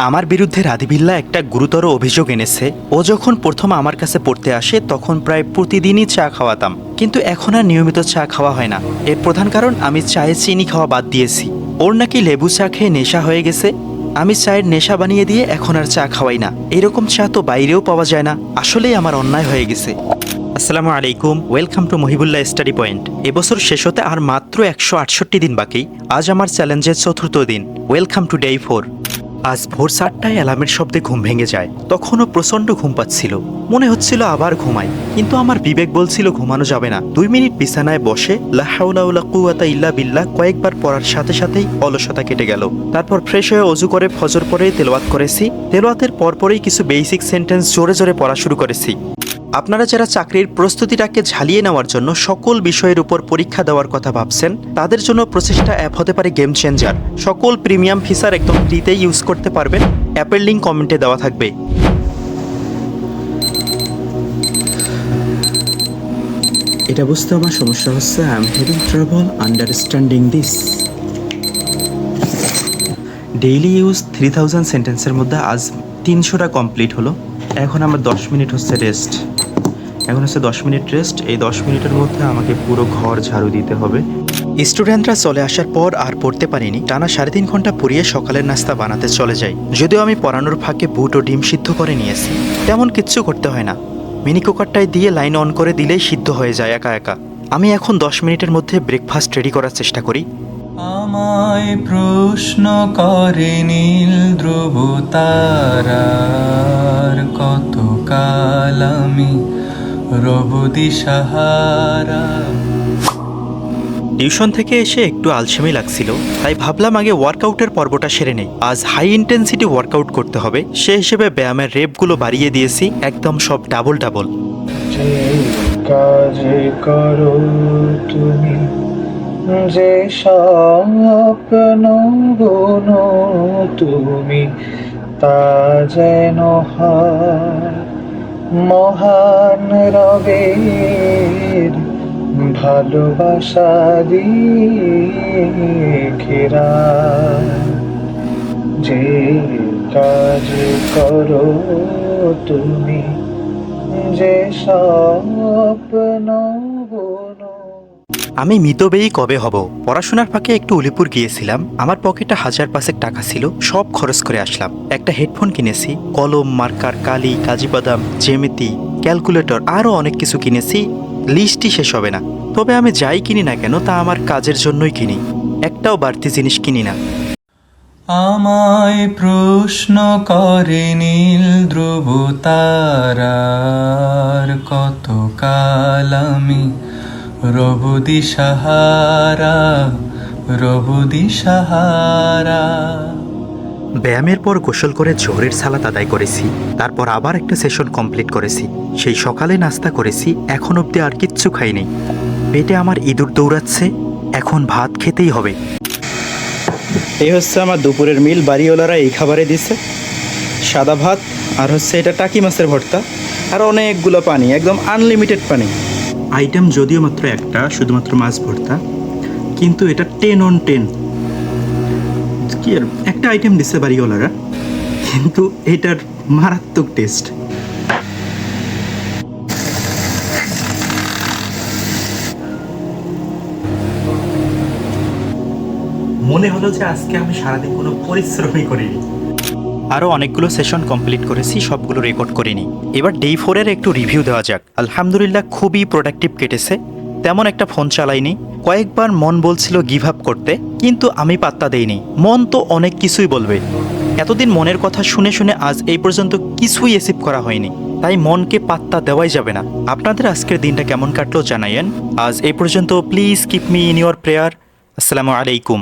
আমার বিরুদ্ধে রাধিবিল্লা একটা গুরুতর অভিযোগ এনেছে। ও যখন প্রথম আমার কাছে পড়তে আসে তখন প্রায় প্রতিদিনই চা খাওয়াতাম, কিন্তু এখন আর নিয়মিত চা খাওয়া হয় না। এর প্রধান কারণ আমি চায়ে চিনি খাওয়া বাদ দিয়েছি। ওর নাকি লেবু চা খেয়ে নেশা হয়ে গেছে। আমি চায়ের নেশা বানিয়ে দিয়ে এখন আর চা খাওয়াই না। এরকম চা তো বাইরেও পাওয়া যায় না। আসলেই আমার অন্যায় হয়ে গেছে। আসসালামু আলাইকুম, welcome to Mohibullah study point. এবছর শেষ হতে আর মাত্র 168 দিন বাকি। আজ আমার চ্যালেঞ্জের চতুর্থ দিন। Welcome to day 4। আজ ভোর 7টায় অ্যালার্মের শব্দে ঘুম ভেঙে যায়। তখনও প্রচণ্ড ঘুম পাচ্ছিল, মনে হচ্ছিল আবার ঘুমাই, কিন্তু আমার বিবেক বলছিল ঘুমানো যাবে না। 2 মিনিট বিছানায় বসে লা হাওলা ওয়ালা কুওয়াতা ইল্লা বিল্লাহ কয়েকবার পড়ার সাথে সাথেই অলসতা কেটে গেল। তারপর ফ্রেশ হয়ে অজু করে ফজর পরে তেলাওয়াত করেছি। তেলাওয়াতের পরপরই কিছু বেসিক সেন্টেন্স জোরে জোরে পড়া শুরু করেছি। আপনারা যারা চাকরির প্রস্তুতিটাকে ঝালিয়ে নেওয়ার জন্য সকল বিষয়ের উপর পরীক্ষা দেওয়ার কথা ভাবছেন, তাদের জন্য প্রচেষ্টা অ্যাপ হতে পারে গেম চেঞ্জার। সকল প্রিমিয়াম ফিচার একদম ফ্রিতে ইউজ করতে পারবেন। অ্যাপের লিঙ্ক কমেন্টে দেওয়া থাকবে। এটা বুঝতে আমার সমস্যা হচ্ছে। I am having trouble understanding this. Daily use 3000 সেন্টেন্সের মধ্যে আজ 300টা কমপ্লিট হলো। এখন আমার 10 মিনিট হচ্ছে রেস্ট। এখন হচ্ছে 10 মিনিট রেস্ট। এই 10 মিনিটের মধ্যে আমাকে পুরো ঘর ঝাড়ু দিতে হবে। স্টুডেন্টরা চলে আসার পর আর পড়তে পারিনি। টানা 3.5 ঘন্টা পড়িয়ে সকালের নাস্তা বানাতে চলে যাই। যদিও আমি পড়ানোর ফাঁকে বুট ও ডিম সিদ্ধ করে নিয়েছি। তেমন কিচ্ছু করতে হয় না, মিনি কুকারটায় দিয়ে লাইন অন করে দিলেই সিদ্ধ হয়ে যায় একা একা। আমি এখন 10 মিনিটের মধ্যে ব্রেকফাস্ট রেডি করার চেষ্টা করি। আমায় প্রশ্ন করে নীল ধ্রুব তারার, কতকাল আমি রব দিশাহারা। টিউশন থেকে এসে একটু আলসেমি লাগছিল, তাই ভাবলাম আগে ওয়ার্কআউটের পর্বটা সেরে নেই। আজ হাই ইন্টেন্সিটি ওয়ার্কআউট করতে হবে, সে হিসেবে ব্যায়ামের রেপগুলো বাড়িয়ে দিয়েছি, একদম সব ডাবল ডাবল। যে কাজ করো তুমি, যে স্বপ্ন বুনো তুমি, তা যেন হয় মহান রবের ভালোবাসা দিয়ে ঘেরা। যে কাজ করো তুমি, যে স্বপ্ন বুনো। আমি মিতব্যয়ী কবে হব? পড়াশোনার ফাঁকে একটু উলিপুর গিয়েছিলাম। আমার পকেটে 1000 টাকা ছিল, সব খরচ করে আসলাম। একটা হেডফোন কিনেছি, কলম, মার্কার, কালি, কাজী বাদাম, জ্যামিতি, ক্যালকুলেটর, আরও অনেক কিছু কিনেছি। লিস্টই শেষ হবে না। তবে আমি যাই কিনি না কেন তা আমার কাজের জন্যই কিনি, একটাও বাড়তি জিনিস কিনি না। আমায় প্রশ্ন করে নীল ধ্রুব তারার, কতকাল আমি রব দিশাহারা, রব দিশাহারা। ব্যায়ামের পর গোসল করে জোহরের সালাত আদায় করেছি। তারপর আবার একটা সেশন কমপ্লিট করেছি। সেই সকালে নাস্তা করেছি, এখন অবধি আর কিচ্ছু খাইনি। পেটে আমার ইঁদুর দৌড়াচ্ছে, এখন ভাত খেতেই হবে। এই হচ্ছে আমার দুপুরের মিল। বাড়িওয়ালারা এই খাবারে দিচ্ছে সাদা ভাত, আর হচ্ছে এটা টাকি মাছের ভর্তা, আর অনেকগুলো পানি, একদম আনলিমিটেড পানি। আইটেম যদিও মাত্র একটা, শুধুমাত্র মাছ ভর্তা, কিন্তু এটা 10 on 10। কি আর একটা আইটেম দিচ্ছে বাড়িওয়ালারা, কিন্তু এটার মারাত্মক টেস্ট। মনে হলো যে আজকে আমি সারাদিন কোনো পরিশ্রমই করিনি। আরও অনেকগুলো সেশন কমপ্লিট করেছি, সবগুলো রেকর্ড করিনি। এবার ডে 4-এর একটু রিভিউ দেওয়া যাক। আলহামদুলিল্লাহ খুবই প্রোডাক্টিভ কেটেছে। তেমন একটা ফোন চালাইনি। কয়েকবার মন বলছিল গিভ আপ করতে, কিন্তু আমি পাত্তা দেইনি। মন তো অনেক কিছুই বলবে। এতদিন মনের কথা শুনে শুনে আজ এই পর্যন্ত কিছুই অ্যাচিভ করা হয়নি, তাই মনকে পাত্তা দেওয়াই যাবে না। আপনাদের আজকের দিনটা কেমন কাটলো জানাইয়েন। আজ এই পর্যন্ত। Please keep me in your prayer. আসসালামু আলাইকুম।